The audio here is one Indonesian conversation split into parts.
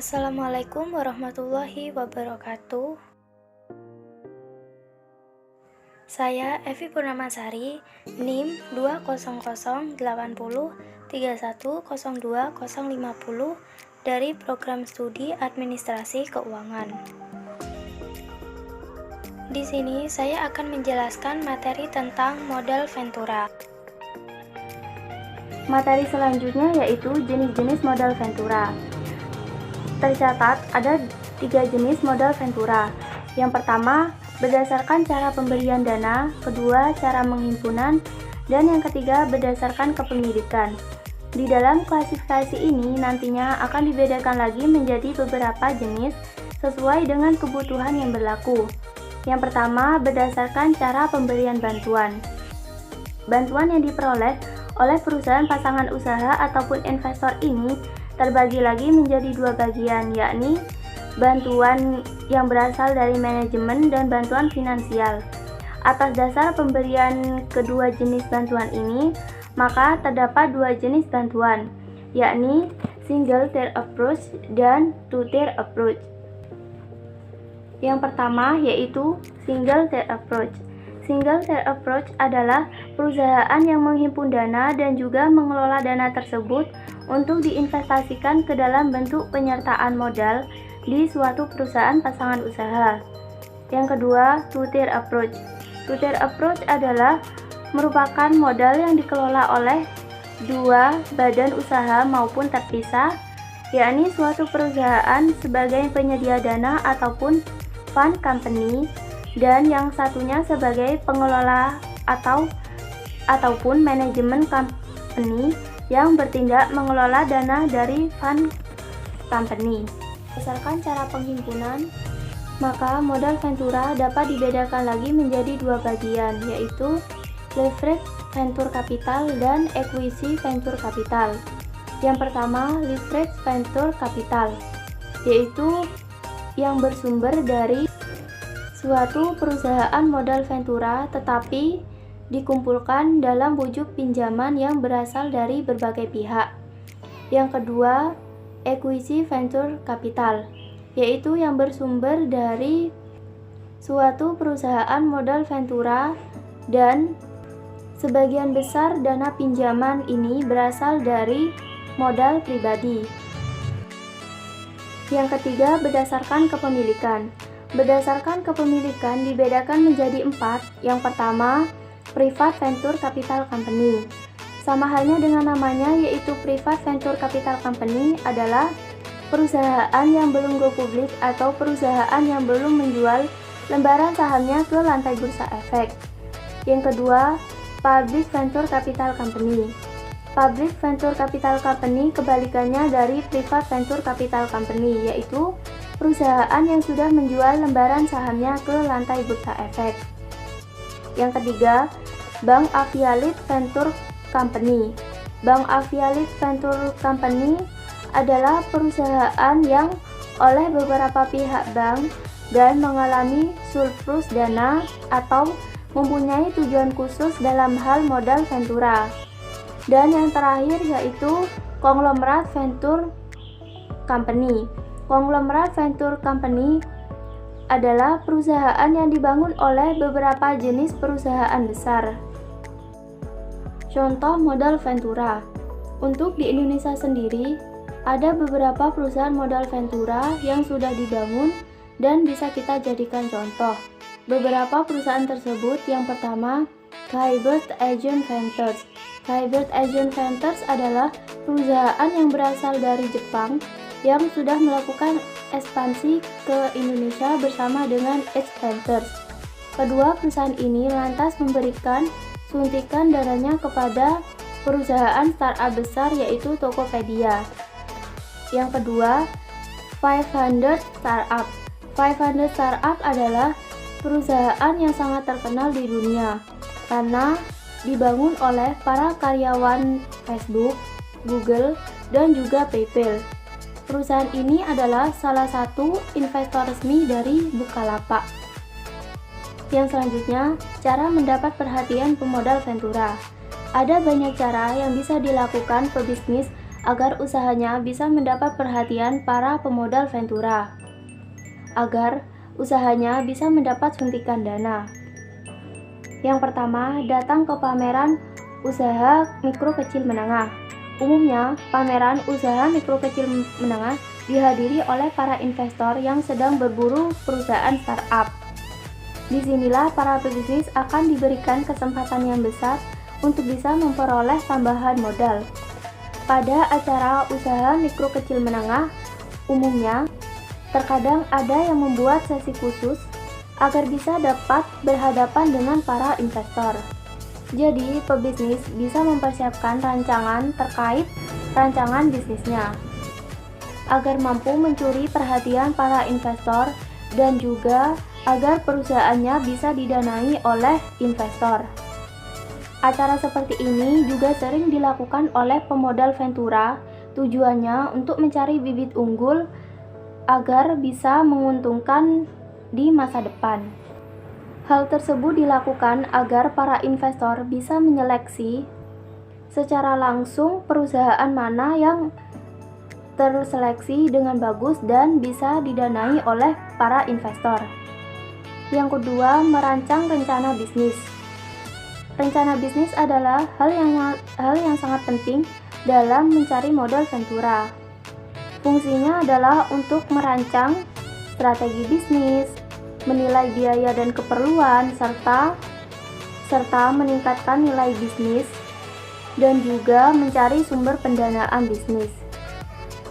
Assalamualaikum warahmatullahi wabarakatuh. Saya Evi Purnamasari, NIM 2008030310250 dari Program Studi Administrasi Keuangan. Di sini saya akan menjelaskan materi tentang modal Ventura. Materi selanjutnya yaitu jenis-jenis modal Ventura. Tercatat ada 3 jenis modal Ventura. Yang pertama, berdasarkan cara pemberian dana, kedua, cara penghimpunan, dan yang ketiga, berdasarkan kepemilikan. Di dalam klasifikasi ini nantinya akan dibedakan lagi menjadi beberapa jenis sesuai dengan kebutuhan yang berlaku. Yang pertama, berdasarkan cara pemberian bantuan. Bantuan yang diperoleh oleh perusahaan pasangan usaha ataupun investor ini terbagi lagi menjadi 2 bagian, yakni bantuan yang berasal dari manajemen dan bantuan finansial. Atas dasar pemberian kedua jenis bantuan ini, maka terdapat 2 jenis bantuan, yakni single tier approach dan two tier approach. Yang pertama yaitu single tier approach. Single tier approach adalah perusahaan yang menghimpun dana dan juga mengelola dana tersebut untuk diinvestasikan ke dalam bentuk penyertaan modal di suatu perusahaan pasangan usaha. Yang kedua, two tier approach. Two tier approach adalah merupakan modal yang dikelola oleh 2 badan usaha maupun terpisah, yakni suatu perusahaan sebagai penyedia dana ataupun fund company, dan yang satunya sebagai pengelola ataupun manajemen company yang bertindak mengelola dana dari fund company. Berdasarkan cara penghimpunan, maka modal Ventura dapat dibedakan lagi menjadi 2 bagian, yaitu leverage venture capital dan equity venture capital. Yang pertama, leverage venture capital, yaitu yang bersumber dari suatu perusahaan modal Ventura tetapi dikumpulkan dalam wujud pinjaman yang berasal dari berbagai pihak. Yang kedua, equity venture capital, yaitu yang bersumber dari suatu perusahaan modal Ventura dan sebagian besar dana pinjaman ini berasal dari modal pribadi. Yang ketiga, berdasarkan kepemilikan. Berdasarkan kepemilikan dibedakan menjadi 4. Yang pertama, Private Venture Capital Company. Sama halnya dengan namanya, yaitu Private Venture Capital Company adalah perusahaan yang belum go publik atau perusahaan yang belum menjual lembaran sahamnya ke lantai bursa efek. Yang kedua, Public Venture Capital Company. Public Venture Capital Company kebalikannya dari Private Venture Capital Company, yaitu perusahaan yang sudah menjual lembaran sahamnya ke lantai bursa efek. Yang ketiga, Bank Affiliate Venture Company. Bank Affiliate Venture Company adalah perusahaan yang oleh beberapa pihak bank dan mengalami surplus dana atau mempunyai tujuan khusus dalam hal modal Ventura. Dan yang terakhir yaitu Conglomerate Venture Company. Conglomerate Venture Company adalah perusahaan yang dibangun oleh beberapa jenis perusahaan besar. Contoh modal Ventura. Untuk di Indonesia sendiri, ada beberapa perusahaan modal Ventura yang sudah dibangun dan bisa kita jadikan contoh. Beberapa perusahaan tersebut, yang pertama, Kyber Agent Ventures. Kyber Agent Ventures adalah perusahaan yang berasal dari Jepang yang sudah melakukan ekspansi ke Indonesia bersama dengan Edge Ventures. Kedua perusahaan ini lantas memberikan suntikan dananya kepada perusahaan startup besar yaitu Tokopedia. Yang kedua, 500 Startup. 500 Startup adalah perusahaan yang sangat terkenal di dunia karena dibangun oleh para karyawan Facebook, Google, dan juga PayPal. Perusahaan ini adalah salah satu investor resmi dari Bukalapak. Yang selanjutnya, cara mendapat perhatian pemodal Ventura. Ada banyak cara yang bisa dilakukan pebisnis agar usahanya bisa mendapat perhatian para pemodal Ventura, agar usahanya bisa mendapat suntikan dana. Yang pertama, datang ke pameran usaha mikro kecil menengah. Umumnya, pameran usaha mikro kecil menengah dihadiri oleh para investor yang sedang berburu perusahaan startup. Disinilah para pebisnis akan diberikan kesempatan yang besar untuk bisa memperoleh tambahan modal. Pada acara usaha mikro kecil menengah, umumnya terkadang ada yang membuat sesi khusus agar bisa dapat berhadapan dengan para investor. Jadi, pebisnis bisa mempersiapkan rancangan terkait rancangan bisnisnya agar mampu mencuri perhatian para investor dan juga agar perusahaannya bisa didanai oleh investor. Acara seperti ini juga sering dilakukan oleh pemodal Ventura, tujuannya untuk mencari bibit unggul agar bisa menguntungkan di masa depan. Hal tersebut dilakukan agar para investor bisa menyeleksi secara langsung perusahaan mana yang terseleksi dengan bagus dan bisa didanai oleh para investor. Yang kedua, merancang rencana bisnis. Rencana bisnis adalah hal yang sangat penting dalam mencari modal Ventura. Fungsinya adalah untuk merancang strategi bisnis, menilai biaya dan keperluan, serta meningkatkan nilai bisnis, dan juga mencari sumber pendanaan bisnis.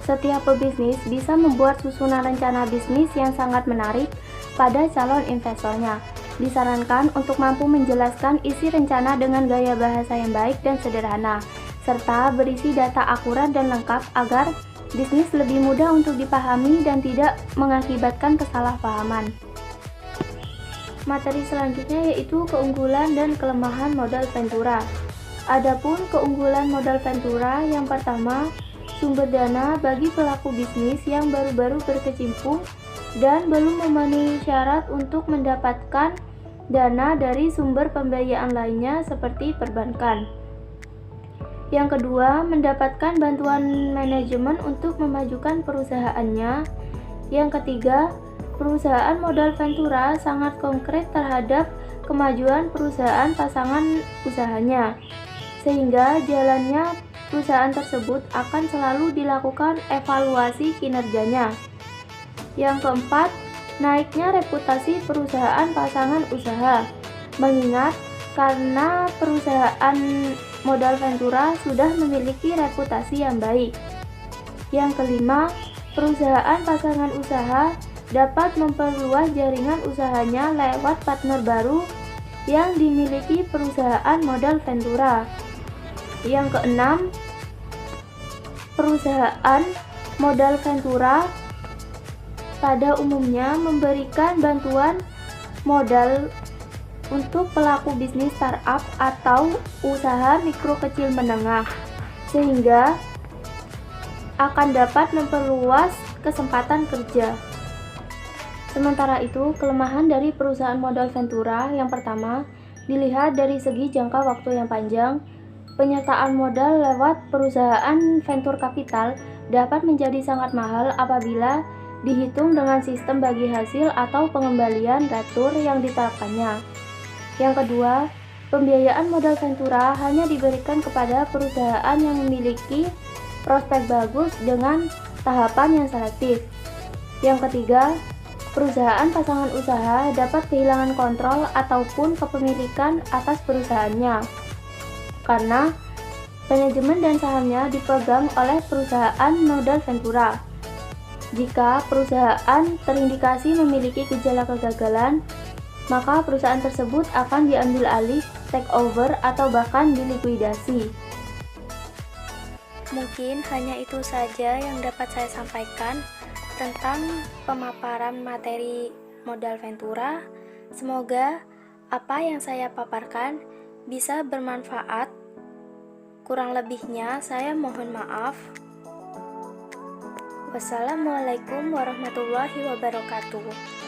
Setiap pebisnis bisa membuat susunan rencana bisnis yang sangat menarik pada calon investornya. Disarankan untuk mampu menjelaskan isi rencana dengan gaya bahasa yang baik dan sederhana, serta berisi data akurat dan lengkap agar bisnis lebih mudah untuk dipahami dan tidak mengakibatkan kesalahpahaman. Materi selanjutnya yaitu keunggulan dan kelemahan modal Ventura. Adapun keunggulan modal Ventura, yang pertama, sumber dana bagi pelaku bisnis yang baru-baru berkecimpung dan belum memenuhi syarat untuk mendapatkan dana dari sumber pembiayaan lainnya seperti perbankan. Yang kedua, mendapatkan bantuan manajemen untuk memajukan perusahaannya. Yang ketiga, perusahaan modal Ventura sangat konkret terhadap kemajuan perusahaan pasangan usahanya, sehingga jalannya perusahaan tersebut akan selalu dilakukan evaluasi kinerjanya. Yang keempat, naiknya reputasi perusahaan pasangan usaha, mengingat karena perusahaan modal Ventura sudah memiliki reputasi yang baik. Yang kelima, perusahaan pasangan usaha dapat memperluas jaringan usahanya lewat partner baru yang dimiliki perusahaan modal Ventura. Yang keenam, perusahaan modal Ventura pada umumnya memberikan bantuan modal untuk pelaku bisnis startup atau usaha mikro kecil menengah, sehingga akan dapat memperluas kesempatan kerja. Sementara itu, kelemahan dari perusahaan modal Ventura yang pertama, dilihat dari segi jangka waktu yang panjang. Penyertaan modal lewat perusahaan venture capital dapat menjadi sangat mahal apabila dihitung dengan sistem bagi hasil atau pengembalian retur yang diterapkannya. Yang kedua, pembiayaan modal Ventura hanya diberikan kepada perusahaan yang memiliki prospek bagus dengan tahapan yang selektif. Yang ketiga, perusahaan pasangan usaha dapat kehilangan kontrol ataupun kepemilikan atas perusahaannya karena manajemen dan sahamnya dipegang oleh perusahaan modal Ventura. Jika perusahaan terindikasi memiliki gejala kegagalan, maka perusahaan tersebut akan diambil alih, take over, atau bahkan dilikuidasi. Mungkin hanya itu saja yang dapat saya sampaikan tentang pemaparan materi modal Ventura. Semoga apa yang saya paparkan bisa bermanfaat. Kurang lebihnya saya mohon maaf. Wassalamualaikum warahmatullahi wabarakatuh.